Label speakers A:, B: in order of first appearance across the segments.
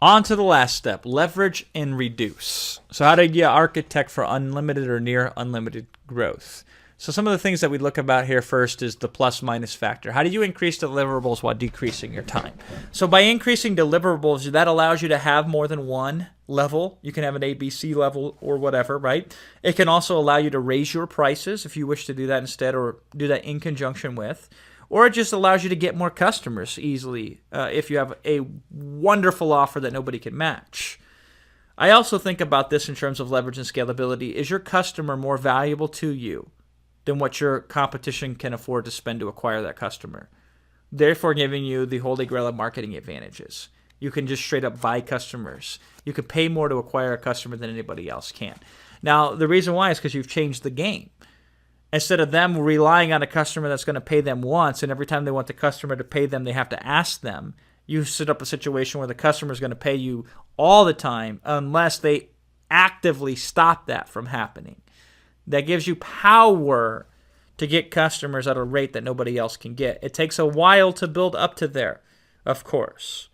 A: On to the last step, leverage and reduce. So how do you architect for unlimited or near unlimited growth? So some of the things that we look about here first is the plus minus factor. How do you increase deliverables while decreasing your time? So by increasing deliverables, that allows you to have more than one level. You can have an ABC level or whatever, right? It can also allow you to raise your prices if you wish to do that instead, or do that in conjunction with. Or it just allows you to get more customers easily if you have a wonderful offer that nobody can match. I also think about this in terms of leverage and scalability. Is your customer more valuable to you than what your competition can afford to spend to acquire that customer? Therefore giving you the holy grail of marketing advantages. You can just straight up buy customers. You can pay more to acquire a customer than anybody else can. Now, the reason why is because you've changed the game. Instead of them relying on a customer that's going to pay them once, and every time they want the customer to pay them, they have to ask them, you set up a situation where the customer is going to pay you all the time unless they actively stop that from happening. That gives you power to get customers at a rate that nobody else can get. It takes a while to build up to there, of course.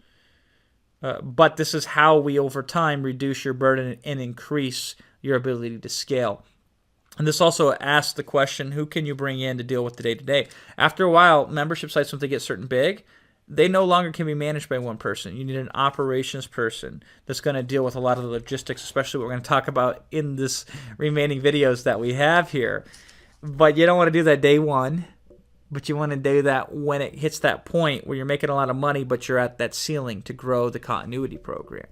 A: But this is how we, over time, reduce your burden and increase your ability to scale. And this also asks the question, who can you bring in to deal with the day-to-day? After a while, membership sites, once they get certain big, they no longer can be managed by one person. You need an operations person that's going to deal with a lot of the logistics, especially what we're going to talk about in this remaining videos that we have here. But you don't want to do that day one, but you want to do that when it hits that point where you're making a lot of money, but you're at that ceiling to grow the continuity program.